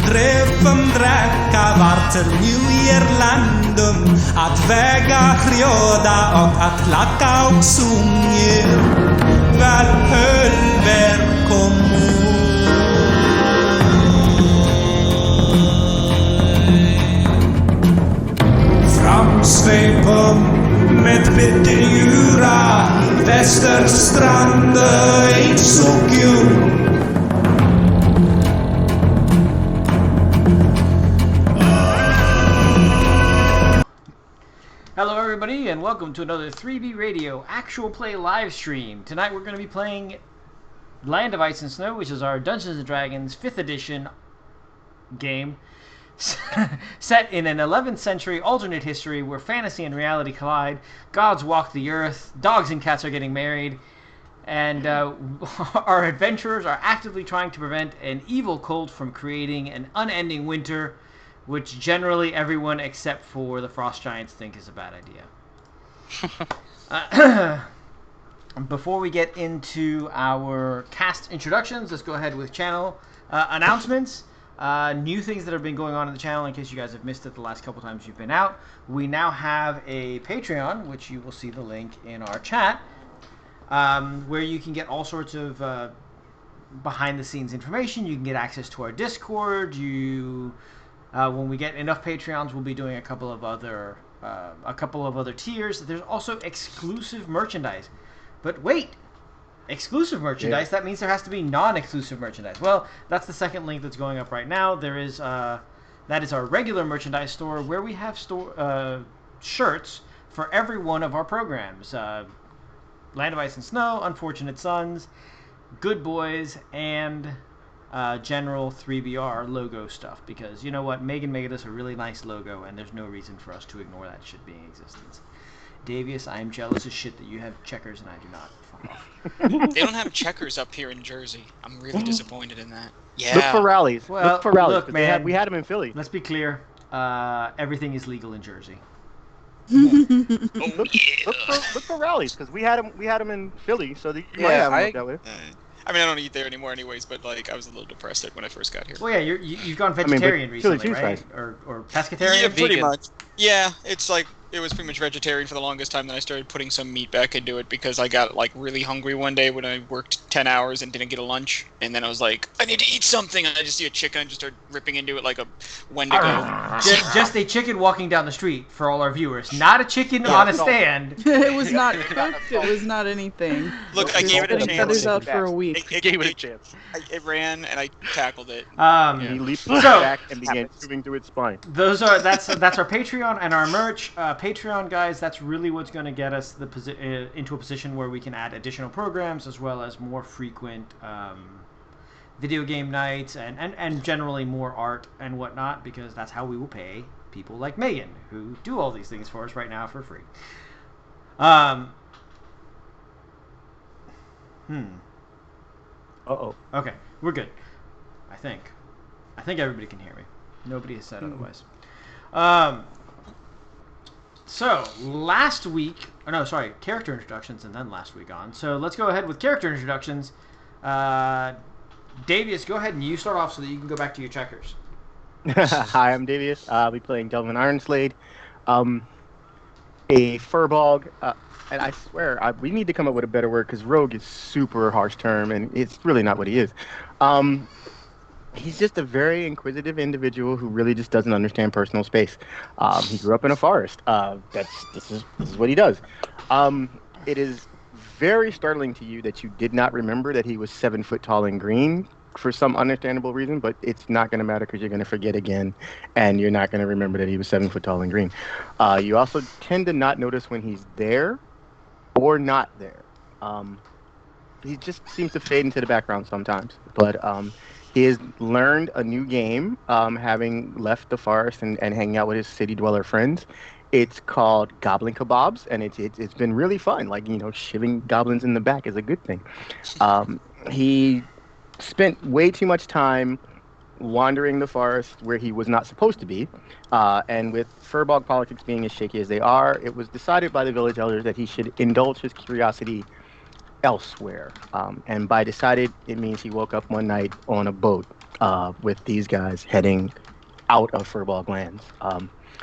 Drefym drecka wartel New Irlandum At vega krioda och att lacka och sunger Väl hölver Framsveipum med bitterljura Västerstrande insåg ju Hello everybody and welcome to another 3B Radio actual play live stream. Tonight we're going to be playing Land of Ice and Snow, which is our Dungeons & Dragons 5th edition game set in an 11th century alternate history where fantasy and reality collide, gods walk the earth, dogs and cats are getting married, and our adventurers are actively trying to prevent an evil cold from creating an unending winter, which generally everyone except for the Frost Giants think is a bad idea. Before we get into our cast introductions, let's go ahead with channel announcements. New things that have been going on in the channel in case you guys have missed it the last couple times you've been out. We now have a Patreon, which you will see the link in our chat, where you can get all sorts of behind the scenes information. You can get access to our Discord. When we get enough Patreons, we'll be doing a couple of other tiers. There's also exclusive merchandise. But wait, exclusive merchandise? Yeah. That means there has to be non-exclusive merchandise. Well, that's the second link that's going up right now. There is that is our regular merchandise store where we have shirts for every one of our programs. Land of Ice and Snow, Unfortunate Sons, Good Boys, and general 3BR logo stuff, because you know what, Megan made us a really nice logo and there's no reason for us to ignore that shit being in existence. Davius, I am jealous as shit that you have checkers and I do not. Fuck off. They don't have checkers up here in Jersey. I'm really disappointed in that. Yeah. Look for rallies. Well, look for rallies. Look, man, we had them in Philly. Let's be clear. Everything is legal in Jersey. Look for rallies, because we had them in Philly, so you might have them up that way. I mean, I don't eat there anymore anyways, but like I was a little depressed when I first got here. Well, yeah, you've gone vegetarian recently, right? Or pescatarian? Yeah, pretty much. Yeah, it's like it was pretty much vegetarian for the longest time. Then I started putting some meat back into it because I got like really hungry one day when I worked 10 hours and didn't get a lunch. And then I was like, I need to eat something. And I just see a chicken and just started ripping into it like a Wendigo. Just a chicken walking down the street for all our viewers. Not a chicken on a stand. It was not cooked. It was not anything. Look, I gave it a chance. Feathers out for a week. It gave it a chance. It ran and I tackled it. He leaped back and began moving through its spine. That's our Patreon and our merch. Patreon guys, that's really what's going to get us into a position where we can add additional programs as well as more frequent video game nights and generally more art and whatnot, because that's how we will pay people like Megan who do all these things for us right now for free. Okay, we're good. I think everybody can hear me. Nobody has said otherwise. So, character introductions and then last week on. So, let's go ahead with character introductions. Davius, go ahead and you start off so that you can go back to your checkers. Hi, I'm Davius. I'll be playing Delvin Ironslade, a furbog. And I swear, we need to come up with a better word, because rogue is super harsh term, and it's really not what he is. He's just a very inquisitive individual who really just doesn't understand personal space. He grew up in a forest. This is what he does. It is very startling to you that you did not remember that he was 7 foot tall and green for some understandable reason, but it's not going to matter because you're going to forget again, and you're not going to remember that he was 7 foot tall and green. You also tend to not notice when he's there or not there. He just seems to fade into the background sometimes, but he has learned a new game, having left the forest and hanging out with his city dweller friends. It's called Goblin Kebabs, and it's been really fun. Like, shivving goblins in the back is a good thing. He spent way too much time wandering the forest where he was not supposed to be. And with furbog politics being as shaky as they are, it was decided by the village elders that he should indulge his curiosity elsewhere. And by decided, it means he woke up one night on a boat with these guys heading out of Furball Lands.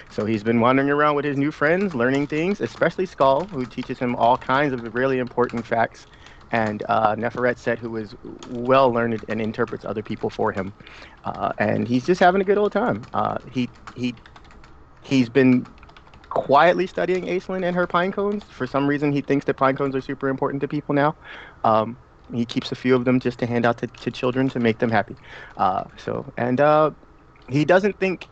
So he's been wandering around with his new friends, learning things, especially Skull, who teaches him all kinds of really important facts, and Neferetset, who is well learned and interprets other people for him. And he's just having a good old time. He's been quietly studying Ashlynn and her pine cones. For some reason, he thinks that pine cones are super important to people now. He keeps a few of them just to hand out to children to make them happy. He doesn't think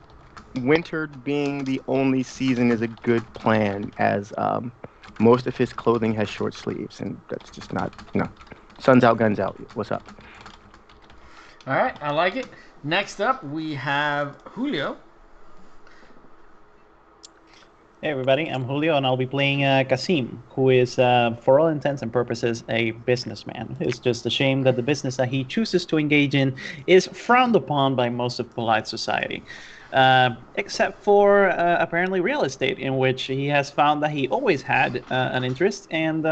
winter being the only season is a good plan, as most of his clothing has short sleeves, and that's just not, sun's out, guns out. What's up? All right, I like it. Next up, we have Julio. Hey everybody, I'm Julio, and I'll be playing Kasim, who is, for all intents and purposes, a businessman. It's just a shame that the business that he chooses to engage in is frowned upon by most of polite society. Except for apparently real estate, in which he has found that he always had an interest, and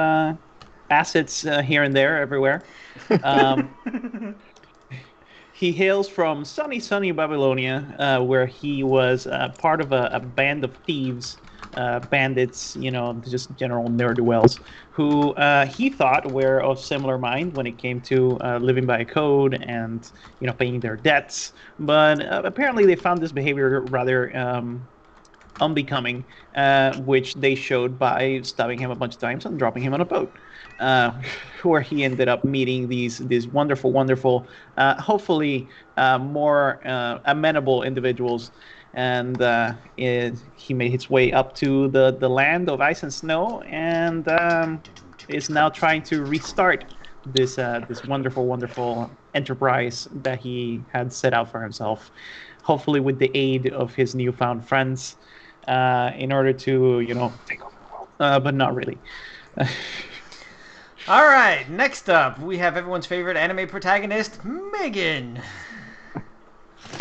assets here and there, everywhere. He hails from sunny Babylonia, where he was part of a band of thieves, bandits, just general ne'er-do-wells, who he thought were of similar mind when it came to living by a code and, paying their debts. But apparently they found this behavior rather unbecoming, which they showed by stabbing him a bunch of times and dropping him on a boat. Where he ended up meeting these wonderful, hopefully more amenable individuals, and he made his way up to the land of ice and snow, and is now trying to restart this wonderful enterprise that he had set out for himself, hopefully with the aid of his newfound friends, in order to take over the world, but not really. All right, next up, we have everyone's favorite anime protagonist, Megan.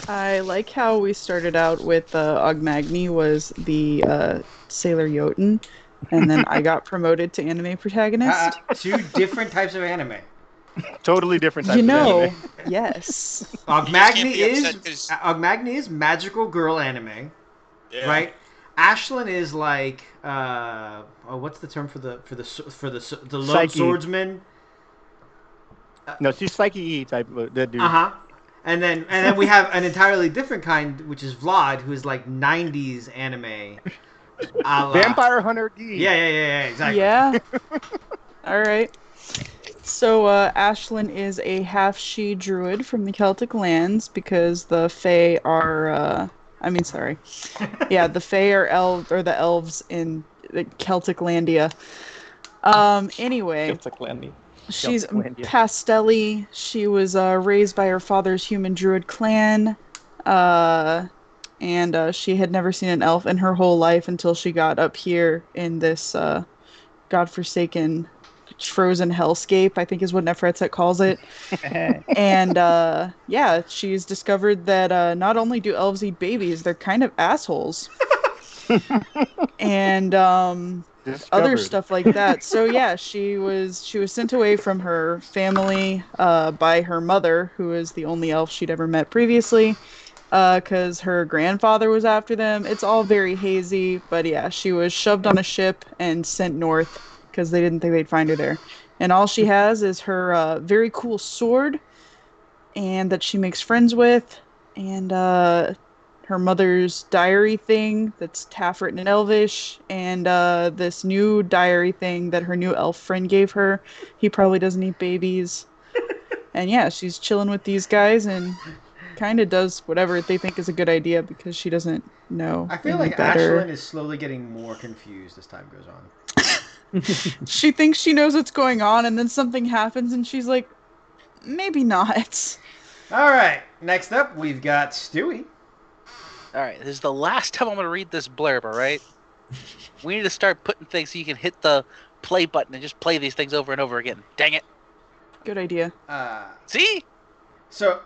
I like how we started out with Ogmagni was the Sailor Jotun, and then I got promoted to anime protagonist. Two different types of anime. Totally different types of anime. Yes. Ogmagni You just can't be upset is magical girl anime, Yeah. right? Ashlynn is like what's the term for the lone Psyche. swordsman? No, she's Psyche E type of that dude. And then we have an entirely different kind, which is Vlad, who is like 90s anime. Vampire Hunter D. Yeah, exactly. Yeah. All right. So Ashlynn is a half-she druid from the Celtic lands, because the Fae are the Fae are the elves in the Celtic Landia. Anyway. Celtic Landia. She's Celtic Landia. Pastelli. She was raised by her father's human druid clan, and she had never seen an elf in her whole life until she got up here in this godforsaken frozen hellscape, I think is what Neferetset calls it. And she's discovered that not only do elves eat babies, they're kind of assholes. And other stuff like that. So yeah, she was sent away from her family by her mother, who is the only elf she'd ever met previously, because her grandfather was after them. It's all very hazy, but yeah, she was shoved on a ship and sent north because they didn't think they'd find her there. And all she has is her very cool sword, and that she makes friends with, and her mother's diary thing that's half written in Elvish, and this new diary thing that her new elf friend gave her. He probably doesn't eat babies. And yeah, she's chilling with these guys and kind of does whatever they think is a good idea because she doesn't know. I feel any like better. Ashlynn is slowly getting more confused as time goes on. She thinks she knows what's going on, and then something happens, and she's like, maybe not. All right, next up, we've got Stewie. All right, this is the last time I'm going to read this blurb, all right? We need to start putting things so you can hit the play button and just play these things over and over again. Dang it. Good idea. See? So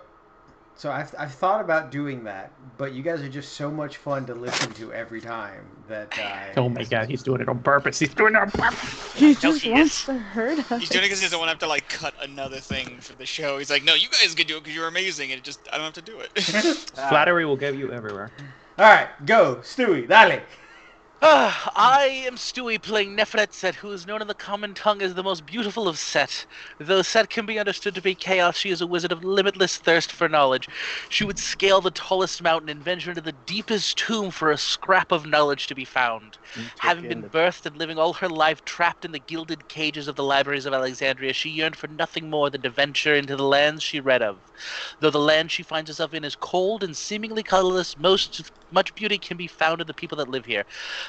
So I've thought about doing that, but you guys are just so much fun to listen to every time that Oh my god, he's doing it on purpose. He's doing it on purpose. He No, just he wants is. to hurt us. He's doing it because he doesn't want to have to like cut another thing for the show. He's like, no, you guys can do it because you're amazing, and I don't have to do it. Flattery will get you everywhere. All right, go, Stewie, dale. I am Stewie playing Nefret Set, who is known in the common tongue as the most beautiful of Set. Though Set can be understood to be chaos, she is a wizard of limitless thirst for knowledge. She would scale the tallest mountain and venture into the deepest tomb for a scrap of knowledge to be found. Having been birthed and living all her life trapped in the gilded cages of the libraries of Alexandria, she yearned for nothing more than to venture into the lands she read of. Though the land she finds herself in is cold and seemingly colorless, much beauty can be found in the people that live here.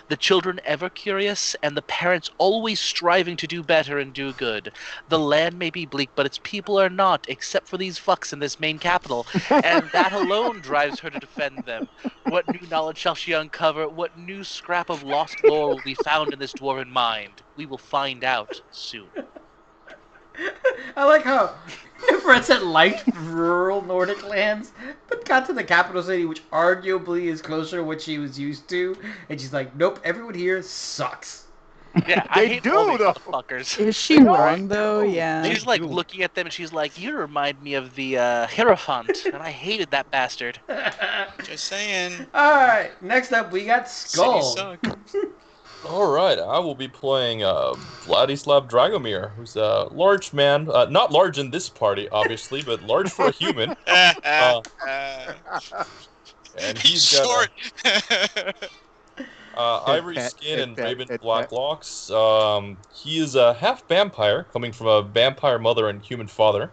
The children ever curious, and the parents always striving to do better and do good. The land may be bleak, but its people are not, except for these fucks in this main capital, and that alone drives her to defend them. What new knowledge shall she uncover? What new scrap of lost lore will be found in this dwarven mind? We will find out soon. I like how Nefretset liked rural Nordic lands, but got to the capital city, which arguably is closer to what she was used to, and she's like, nope, everyone here sucks. Yeah, I They hate do, all these though. motherfuckers. Is she wrong though? Yeah. She's like looking at them and she's like, you remind me of the Hierophant, and I hated that bastard. Just saying. Alright, next up we got Skull. Cities suck. Alright, I will be playing Vladislav Dragomir, who's a large man. Not large in this party, obviously, but large for a human. And he's got short. ivory Pet, skin and pet, raven pet, black pet. locks. He is a half vampire, coming from a vampire mother and human father.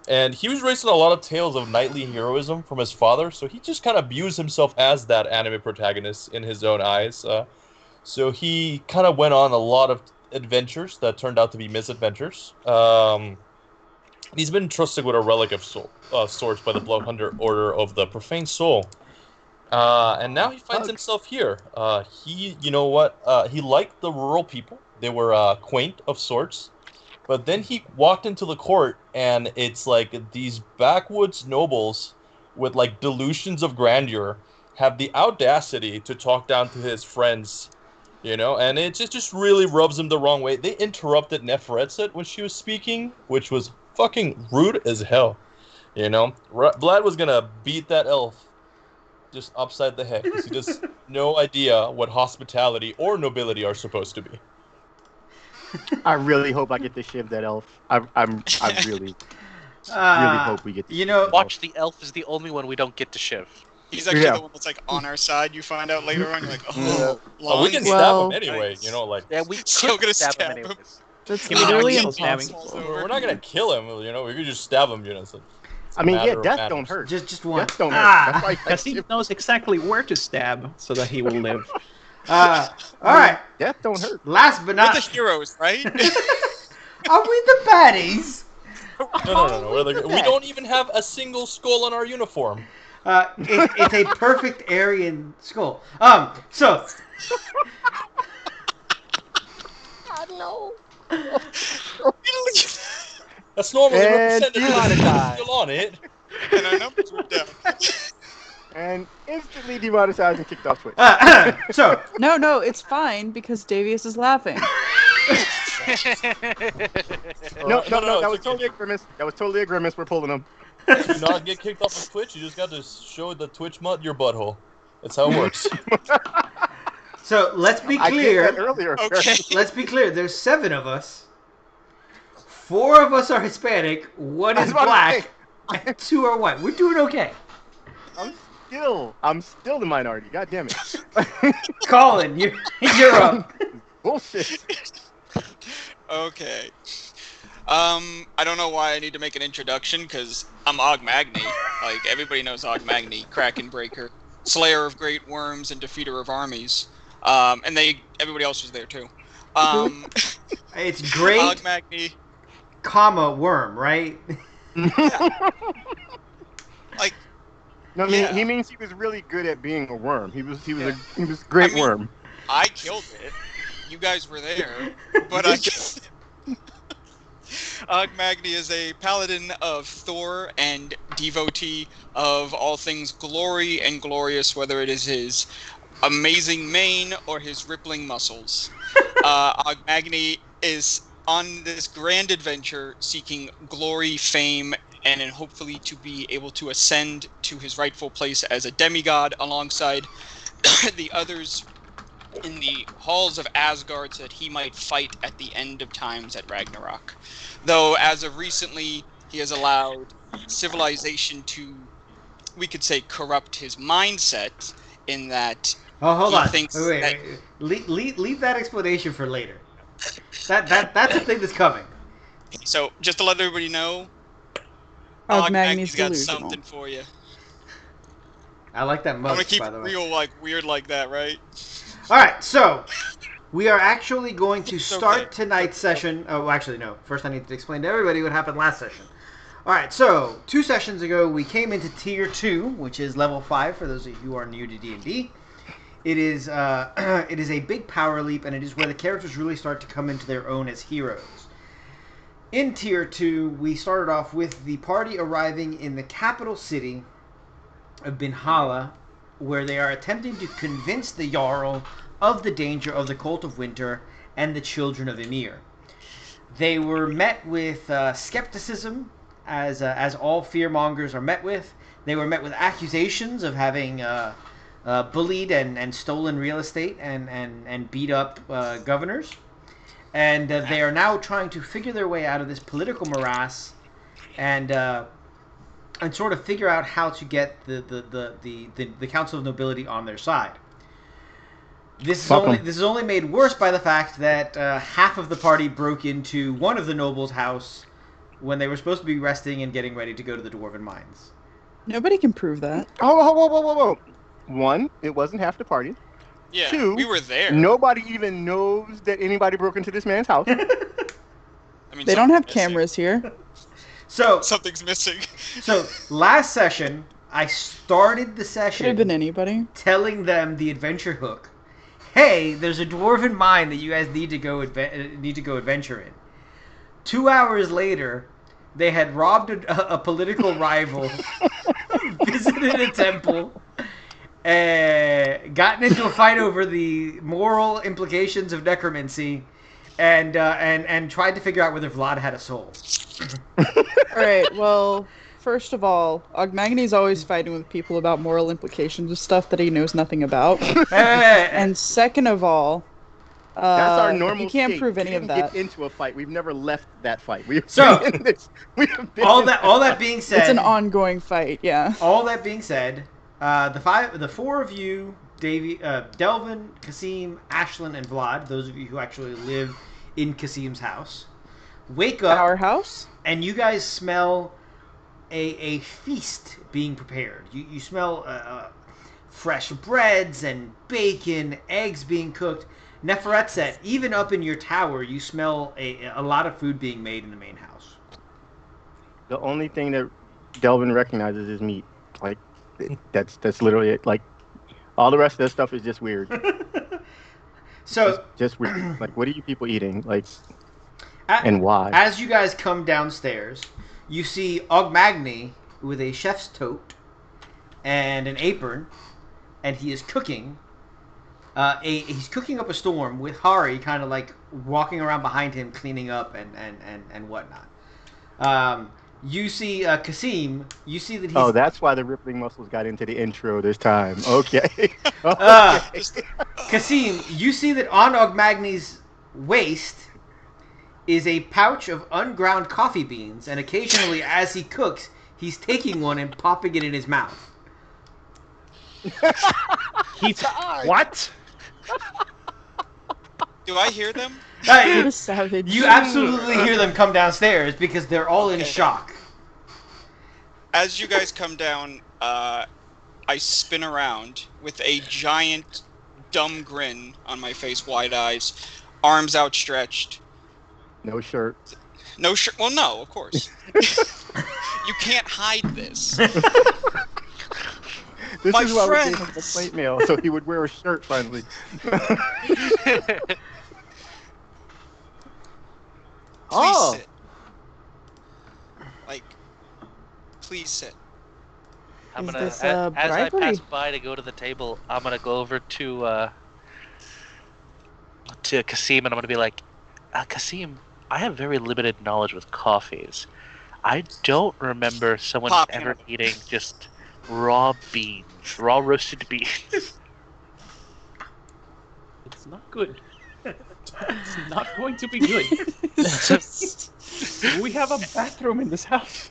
And he was raised in a lot of tales of knightly heroism from his father, so he just kind of views himself as that anime protagonist in his own eyes. So he kind of went on a lot of adventures that turned out to be misadventures. He's been entrusted with a relic of sorts by the Bloodhunter Order of the Profane Soul. And now he finds himself here. You know what? He liked the rural people. They were quaint of sorts. But then he walked into the court, and it's like these backwoods nobles with like delusions of grandeur have the audacity to talk down to his friends, you know, and it just really rubs him the wrong way. They interrupted Nefretset when she was speaking, which was fucking rude as hell, you know. Vlad was gonna beat that elf just upside the head because he has no idea what hospitality or nobility are supposed to be. I really hope I get to shiv that elf. I really hope we get to You shiv know, that Watch, the elf is the only one we don't get to shiv. He's actually Yeah. the one that's like on our side. You find out later on. You're like, Oh, long we can Well- stab him anyway, you know, like Yeah, we Still could gonna stab him stab him. anyways. That's Yeah, but literally I'm still impossible. stabbing. we're not gonna kill him, you know. We could just stab him, you know. So I mean, yeah, matter of death manners. don't hurt. just one. Death don't hurt. Ah! That's why I Because he shiv. knows exactly where to stab so that he will live. Alright, Death don't hurt. last but we're not... the heroes, right? Are we the baddies? No. We don't even have a single skull on our uniform. It's a perfect Aryan skull. So... That's normally And represented you by gotta the die. still on it. And our numbers were down. And instantly demonetized and kicked off Twitch. so, No, it's fine because Davius is laughing. No, that it's was totally a grimace. That was totally a grimace. We're pulling them. Do not get kicked off of Twitch. You just got to show the Twitch your butthole. That's how it works. so let's be I did clear. that earlier. Okay. Let's be clear. There's 7 of us. 4 of us are Hispanic. 1 I is was about to black. And 2 are white. We're doing okay. I'm still the minority. God damn it. Colin, you're up. Bullshit. Okay. I don't know why I need to make an introduction, because I'm Ogmagni. Like, everybody knows Ogmagni, Kraken Breaker, Slayer of Great Worms, and Defeater of Armies. And everybody else was there, too. It's great, Ogmagni, comma, worm, right? like, No, Yeah. he means he was really good at being a worm. He was a great I mean, worm. I killed it. You guys were there, but Ogmagni is a paladin of Thor and devotee of all things glory and glorious, whether it is his amazing mane or his rippling muscles. Ogmagni is on this grand adventure seeking glory, fame, and then hopefully to be able to ascend to his rightful place as a demigod alongside the others in the halls of Asgard so that he might fight at the end of times at Ragnarok. Though, as of recently, he has allowed civilization to, we could say, corrupt his mindset in that Oh, hold he on. thinks Wait. that- Leave that explanation for later. That's a thing that's coming. So, just to let everybody know, Ogmagni's got delusional. something for you. I like that I'm gonna mug, keep by it the way. real, like, weird like that, right? All right, so we are actually going to It's start okay. tonight's session. Oh, actually, no. First, I need to explain to everybody what happened last session. All right, so 2 sessions ago, we came into Tier 2, which is level 5 for those of you who are new to D&D. It is a big power leap, and it is where the characters really start to come into their own as heroes. In Tier 2, we started off with the party arriving in the capital city of Binhala, where they are attempting to convince the Jarl of the danger of the Cult of Winter and the Children of Ymir. They were met with skepticism, as all fearmongers are met with. They were met with accusations of having bullied and stolen real estate and beat up governors. And they are now trying to figure their way out of this political morass and sort of figure out how to get the Council of Nobility on their side. This is only made worse by the fact that half of the party broke into one of the nobles' house when they were supposed to be resting and getting ready to go to the Dwarven Mines. Nobody can prove that. Whoa. 1, it wasn't half the party. Yeah, 2, we were there. nobody even knows that anybody broke into this man's house. I mean, They don't have something's missing. cameras here. So Something's missing. last session, I started the Could have session been anybody. telling them the adventure hook. Hey, there's a dwarven mine that you guys need to go adventure in. 2 hours later, they had robbed a political rival, visited a temple, gotten into a fight over the moral implications of necromancy, and tried to figure out whether Vlad had a soul. Alright, well, first of all, Ogmagni's always fighting with people about moral implications of stuff that he knows nothing about. And And second of all, That's our normal you can't state. prove any we of didn't that. get into a fight. We've never left that fight. We have So, been in this. We have been all in that being said, It's an ongoing fight, yeah. all that being said, the 4 of you, Delvin, Kasim, Ashlynn, and Vlad, those of you who actually live in Kasim's house, wake up Our house? and you guys smell a feast being prepared. You smell fresh breads and bacon, eggs being cooked. Neferetzet, even up in your tower, you smell a lot of food being made in the main house. The only thing that Delvin recognizes is meat. Like, that's literally it. Like, all the rest of that stuff is just weird. So, Just weird. Like, what are you people eating? Like, a- and why? as you guys come downstairs, you see Ogmagni with a chef's tote and an apron, and he is cooking. He's cooking up a storm with Hari kind of like walking around behind him, cleaning up and whatnot. You see Kasim. You see that he's. Oh, that's why the rippling muscles got into the intro this time. Okay. Kasim, you see that on Ogmagni's waist is a pouch of unground coffee beans, and occasionally, as he cooks, he's taking one and popping it in his mouth. What? Do I hear them? What You a savage. absolutely hear them come downstairs because they're all in Okay. shock. As you guys come down, I spin around with a giant, dumb grin on my face, wide eyes, arms outstretched. No shirt. No shirt. Well, no, of course. You can't hide this. This My is why we gave him the friends. plate mail, so he would wear a shirt finally. Please Oh. sit. please sit. I'm Is gonna, this, as I bribery? pass by to go to the table, I'm gonna go over to Kasim, and I'm gonna be like, Kasim, I have very limited knowledge with coffees. I don't remember someone Pop, ever eating just raw beans, raw roasted beans. It's not good. It's not going to be good. It's just We have a bathroom in this house.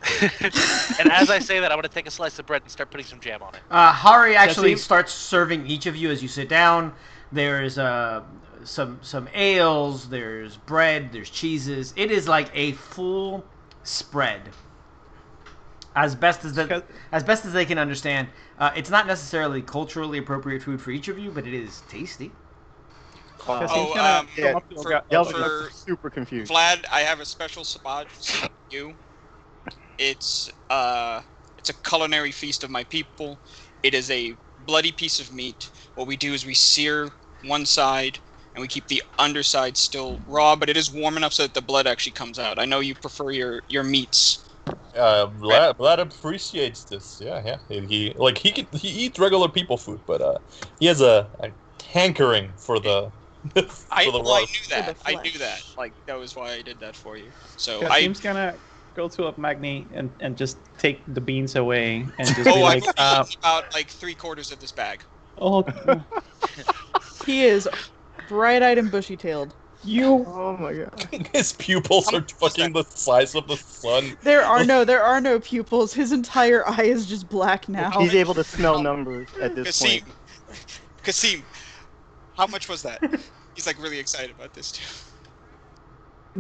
And as I say that, I'm gonna take a slice of bread and start putting some jam on it. Hari actually Kasim? starts serving each of you as you sit down. There's some ales, there's bread, there's cheeses. It is like a full spread. As best as they can understand. It's not necessarily culturally appropriate food for each of you, but it is tasty. Kasim's yeah, come up to Delvin for- looks super confused. Vlad, I have a special spot for you. It's a culinary feast of my people. It is a bloody piece of meat. What we do is we sear one side and we keep the underside still raw, but it is warm enough so that the blood actually comes out. I know you prefer your meats. Vlad appreciates this. Yeah. He eats regular people food, but he has a hankering for the I for the knew raw. that. For the I knew that. flesh. Like that was why I did that for you. So Kasim's gonna go to Ogmagni and just take the beans away and just be I've like, eaten about like 3/4 of this bag. oh, he is bright-eyed and bushy-tailed. you. Oh my god. His pupils How are much was fucking that? the size of the sun. There are no pupils. His entire eye is just black now. He's able to smell numbers at this point. Kasim, how much was that? He's like really excited about this too.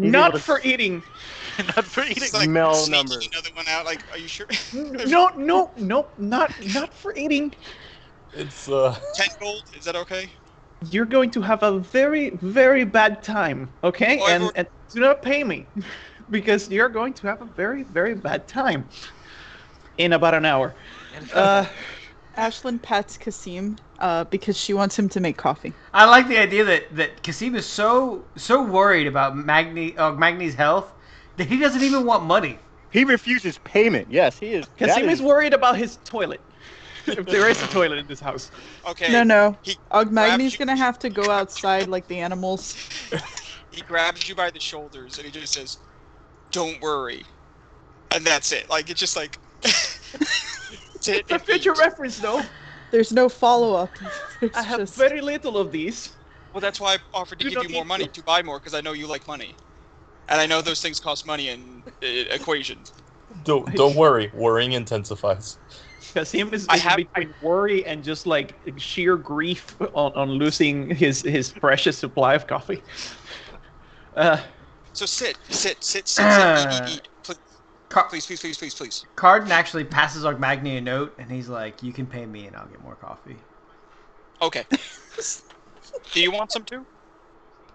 He's Not able to for eating. Not for eating. He's like Smell sneaking numbers. another one out. Like, are you sure? No, not for eating. It's 10 gold. Is that okay? You're going to have a very, very bad time, okay? Oh, And do not pay me, because you're going to have a very, very bad time in about an hour. Ashlynn pats Kasim because she wants him to make coffee. I like the idea that Kasim is so worried about Magni's health that he doesn't even want money. He refuses payment. Yes, he is. Kasim that is worried about his toilet. If there is a toilet in this house. Okay. No. He Ogmagni's grabs gonna have to go outside like the animals. He grabs you by the shoulders and he just says, "Don't worry," and that's it. Like it's just like. It's a future reference, though. There's no follow-up. I have very little of these. Well, that's why I offered to You give don't you more need money to. to buy more because I know you like money, and I know those things cost money in equations. don't worry, worrying intensifies. Kasim is I have- between worry and just like sheer grief on losing his precious supply of coffee. So sit, eat. Car- Please. Carden actually passes Ogmagni a note, and he's like, "You can pay me, and I'll get more coffee." Okay. Do you want some too?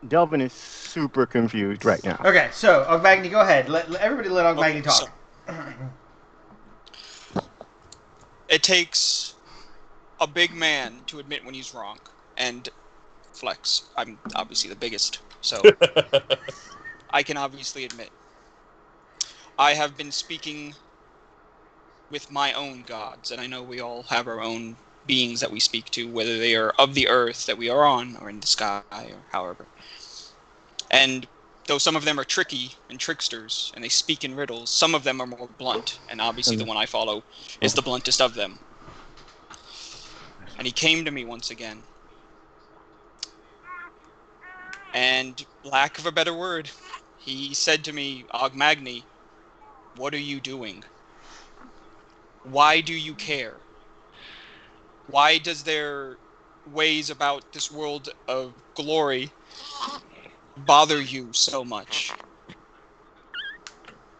Delvin is super confused right now. Okay, so Ogmagni, go ahead. Let everybody let Ogmagni Okay, talk. It takes a big man to admit when he's wrong, and flex. I'm obviously the biggest, so I can obviously admit. I have been speaking with my own gods, and I know we all have our own beings that we speak to, whether they are of the earth that we are on, or in the sky, or however. And though some of them are tricky and tricksters, and they speak in riddles, some of them are more blunt, and obviously the one I follow is the bluntest of them. And he came to me once again. And, lack of a better word, he said to me, "Ogmagni, what are you doing? Why do you care? Why does their ways about this world of glory bother you so much?"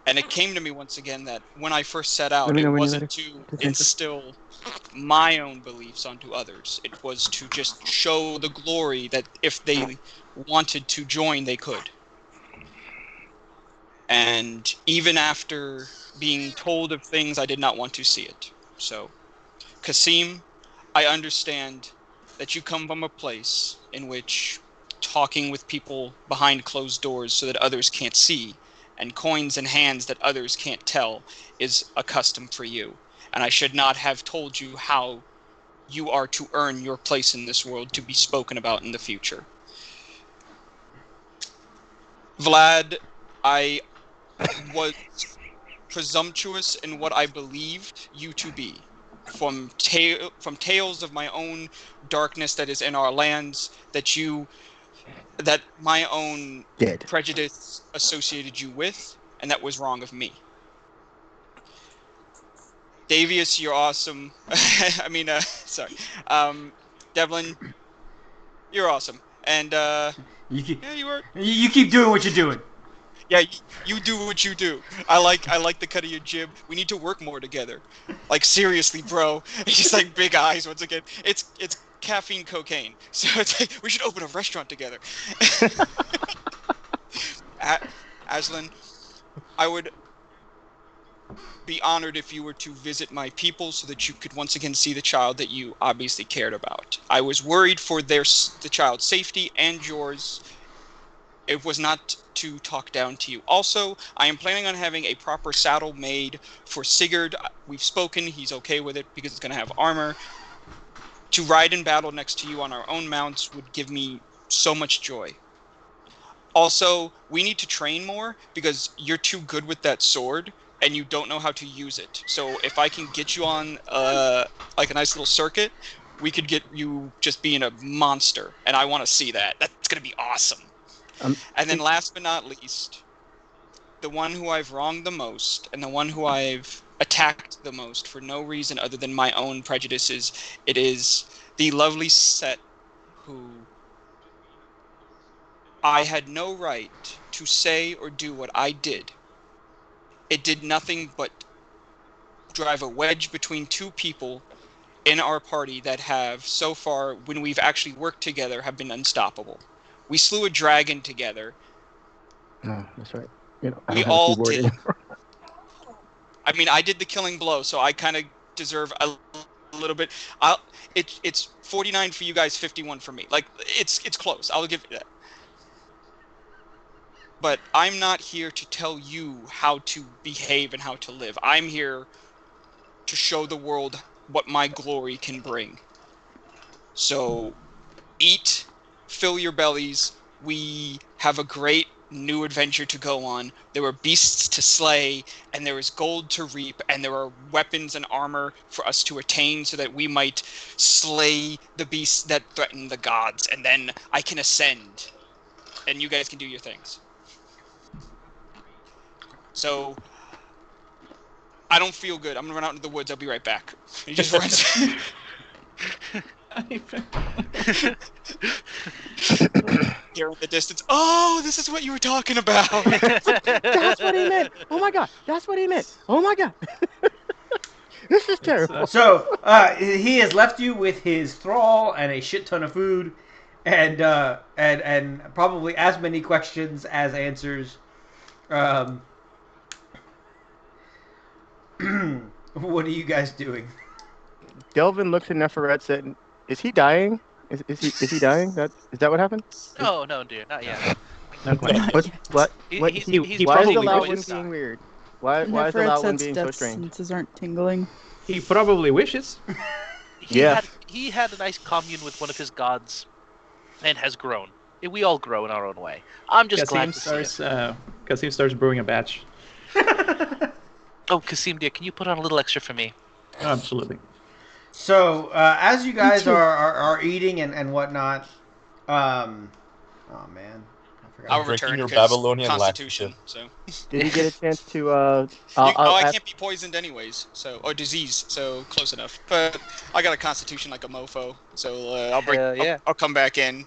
And it came to me once again that when I first set out, Let me know it when you're wasn't ready. to Just enter. instill my own beliefs onto others. It was to just show the glory that if they wanted to join, they could. And even after being told of things, I did not want to see it. So, Kasim, I understand that you come from a place in which talking with people behind closed doors so that others can't see and coins in hands that others can't tell is a custom for you. And I should not have told you how you are to earn your place in this world to be spoken about in the future. Vlad, I was presumptuous in what I believed you to be. From tales of my own darkness that is in our lands, that my own Dead. prejudice associated you with, and that was wrong of me. Davius, you're awesome. Sorry. Devlin, you're awesome. And, You keep, yeah, you are. you keep doing what you're doing. Yeah, you do what you do. I like the cut of your jib. We need to work more together. Like, seriously, bro. It's just like big eyes once again. It's caffeine cocaine. So it's like, we should open a restaurant together. Ashlynn, I would be honored if you were to visit my people so that you could once again see the child that you obviously cared about. I was worried for the child's safety and yours. It was not to talk down to you. Also, I am planning on having a proper saddle made for Sigurd. We've spoken. He's okay with it because it's going to have armor. To ride in battle next to you on our own mounts would give me so much joy. Also, we need to train more because you're too good with that sword and you don't know how to use it. So if I can get you on like a nice little circuit, we could get you just being a monster. And I want to see that. That's going to be awesome. And then last but not least, the one who I've wronged the most and the one who I've attacked the most for no reason other than my own prejudices, it is the lovely Set who I had no right to say or do what I did. It did nothing but drive a wedge between two people in our party that have so far, when we've actually worked together, have been unstoppable. We slew a dragon together. No, that's right. You know, I We don't have a all keyboard did. anymore. I mean, I did the killing blow, so I kind of deserve a little bit. It's 49 for you guys, 51 for me. Like, it's close. I'll give you that. But I'm not here to tell you how to behave and how to live. I'm here to show the world what my glory can bring. So, eat, fill your bellies. We have a great new adventure to go on. There were beasts to slay, and there is gold to reap, and there are weapons and armor for us to attain so that we might slay the beasts that threaten the gods, and then I can ascend, and you guys can do your things. So, I don't feel good. I'm gonna run out into the woods. I'll be right back. He just runs. Here in the distance. Oh, this is what you were talking about. That's what he meant. Oh my god, that's what he meant. Oh my god. This is terrible. So he has left you with his thrall and a shit ton of food, and probably as many questions as answers. What are you guys doing? Delvin looks at Neferet, said, "Is he dying? Is he dying? Is that what happened? No, dear, not yet. Not quite. What? He- What? he's- he- he's he Why is probably the loud probably one wishes. being weird? Why is the Neferet loud one says being so death strange? sentences aren't tingling. He probably wishes. Yeah. He had a nice commune with one of his gods, and has grown. We all grow in our own way. I'm just glad to see it. Kasim starts brewing a batch. Oh, Kasim, dear, can you put on a little extra for me? Absolutely. So as you guys are eating and whatnot, oh man, I forgot. I'll Drinking return your 'cause Babylonian Constitution. laxative. So. Did he get a chance to? I can't be poisoned anyways, or disease, so close enough. But I got a constitution like a mofo, so I'll come back in,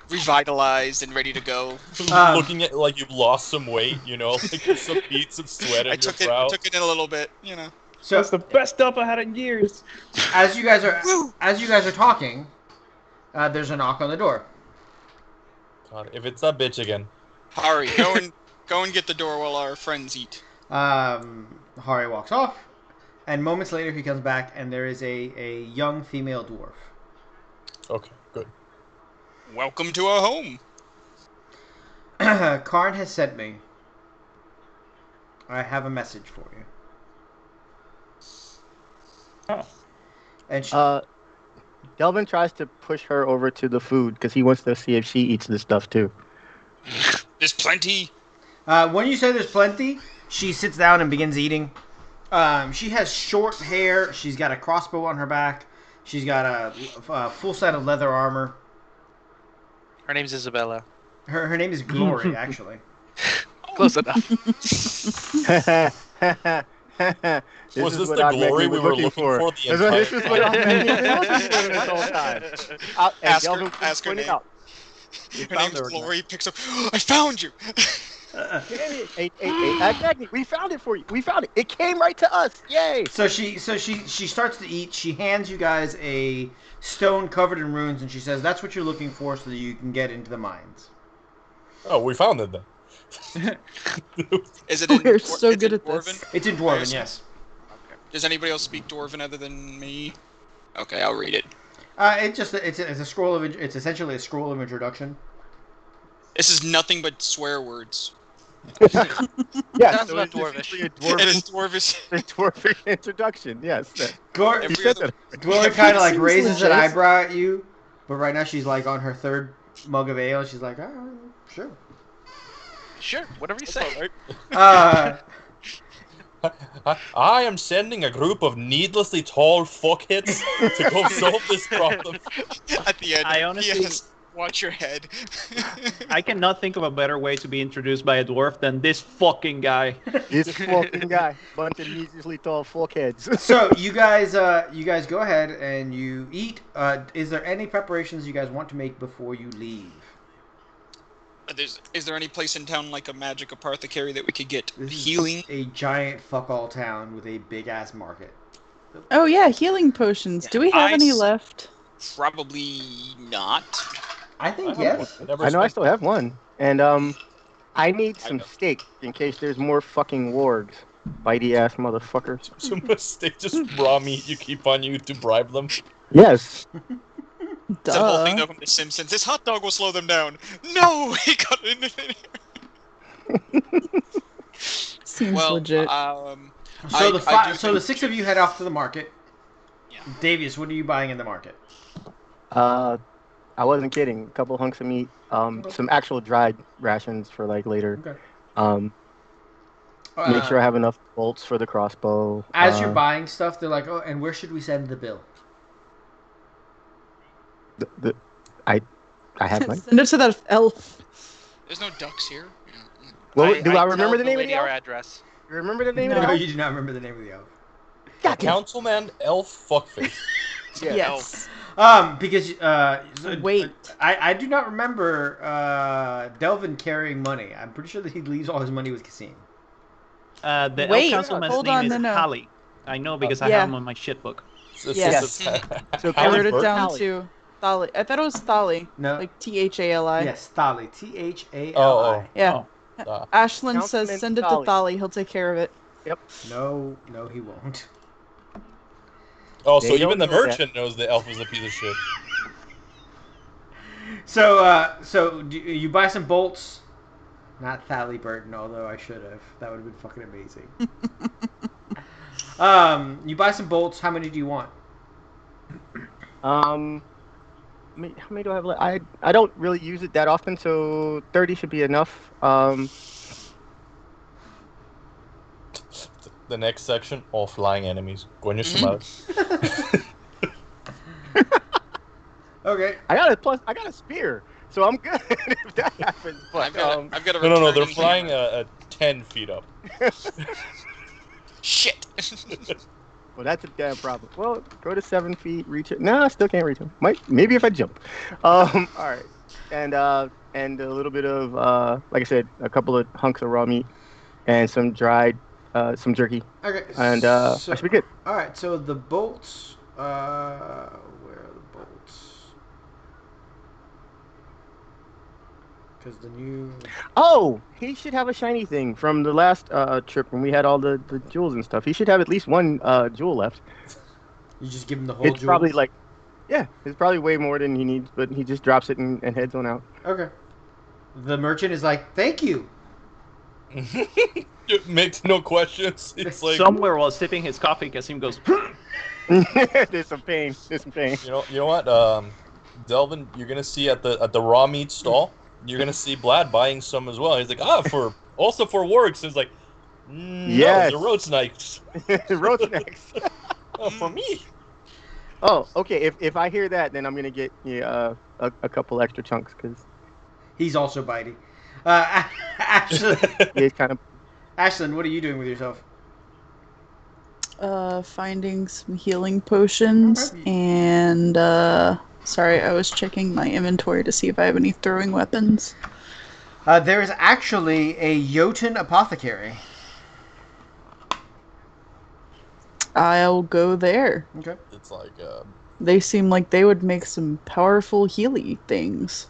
revitalized and ready to go. Looking at like you've lost some weight, you know, like there's some beads, some sweat in I your took brow. it in a little bit, you know. So That's the best help I had in years. as you guys are talking, there's a knock on the door. God, if it's that bitch again. Hari, go and get the door while our friends eat. Hari walks off, and moments later he comes back, and there is a young female dwarf. Okay, good. Welcome to our home. Karn has sent me I have a message for you. Oh. And she, Delvin tries to push her over to the food because he wants to see if she eats the stuff too. There's plenty. when you say there's plenty, she sits down and begins eating. She has short hair. She's got a crossbow on her back. She's got a full set of leather armor. Her name's Isabella. Her name is Glory, actually. Close enough. Was this the glory we were looking for the entire This is what Ogmagni was looking for this whole time. Ask her name. Her name's her Glory. Picks up. I found you. Hey, Ogmagni, we found it for you. We found it. It came right to us. Yay! So she starts to eat. She hands you guys a stone covered in runes, and she says, "That's what you're looking for, so that you can get into the mines." Oh, we found it then. Is it in We're so it's good in at this. Dwarven? It's in Dwarven, yes. Does anybody else speak Dwarven other than me? Okay, I'll read it. It's a scroll of it's essentially a scroll of introduction. This is nothing but swear words. Yes, Sounds about it's dwarvish. a It's Dwarvish. dwarven introduction. Yes. Glory, Every other- Glory kind of like Seems raises an legit. eyebrow at you, but right now she's like on her third mug of ale. She's like, "Oh, sure." Sure, whatever you say. Uh, I am sending a group of needlessly tall fuckheads to go solve this problem. At the end, I honestly- yes, watch your head. I cannot think of a better way to be introduced by a dwarf than this fucking guy. This fucking guy, bunch of needlessly tall fuckheads. so you guys go ahead and you eat. Is there any preparations you guys want to make before you leave? Is there any place in town like a magic apothecary that we could get This is healing? a giant fuck all town with a big ass market. Oh yeah, healing potions. Do we have any left? Probably not. I think yes. I know I still have one, and I need some steak in case there's more fucking wargs. Bitey ass motherfuckers. Some mistake, just raw meat you keep on you to bribe them. Yes. It's a whole thing Duh. though from The Simpsons. This hot dog will slow them down. No, he got in there. Seems Well, legit. So I do the six of you head off to the market. Yeah. Davius, what are you buying in the market? I wasn't kidding. A couple hunks of meat, some actual dried rations for like later. Okay. Make sure I have enough bolts for the crossbow. As you're buying stuff, they're like, "Oh, and where should we send the bill?" I have money. Send it to that elf. There's no ducks here. Well, do I tell remember the name of lady the our elf? address. You remember the name of No, the elf? you do not remember the name of the elf. God damn. Councilman Elf Fuckface. Yeah. Yes. Because Wait. I do not remember Delvin carrying money. I'm pretty sure that he leaves all his money with Cassim. The Wait, elf councilman's hold name on, is no, no. Holly. I know because I Yeah. have him on my shit book. Yes. So I Halle wrote it Berry? down Thali. to Thali. I thought it was Thali. No. Like Thali. Yes, Thali. Thali. Oh, Yeah. Oh. Ashlynn Councilman says send it to Thali. Thali. He'll take care of it. No, he won't. Oh, so They even don't the know that. merchant knows the elf is a piece of shit. So you buy some bolts. Not Thali Burton, although I should have. That would have been fucking amazing. You buy some bolts. How many do you want? How many do I have left? I don't really use it that often, so 30 should be enough. The next section, all flying enemies. Go su madre. Okay. I got a spear, so I'm good if that happens. But I've got a No, they're returning flying hammer. 10 feet up. Shit. well, that's a damn problem. Well, go to 7 feet, reach it. No, I still can't reach him. Maybe if I jump. All right, and a little bit of like I said, a couple of hunks of raw meat, and some dried, some jerky, Okay. and I should be good. All right. So the bolts. Where are the bolts? Because the new. Oh, he should have a shiny thing from the last trip when we had all the jewels and stuff. He should have at least one jewel left. You just give him the whole. It's jewel? probably like, yeah, it's probably way more than he needs, but he just drops it and heads on out. Okay. The merchant is like, "Thank you." It makes no questions. It's like Somewhere while sipping his coffee, Kasim goes, There's some pain. There's some pain. you know what, Delvin, you're gonna see at the raw meat stall, you're gonna see Vlad buying some as well. He's like, for Warwick. So he's like, no, Yes. the road snipes. Road snacks. For me. Oh, okay. If I hear that, then I'm gonna get a couple extra chunks because He's also bitey. Ashlynn, it's kind of. Ashlynn, what are you doing with yourself? Finding some healing potions Okay. and sorry, I was checking my inventory to see if I have any throwing weapons. There is actually a Jotun apothecary. I'll go there. Okay. It's like They seem like they would make some powerful healy things.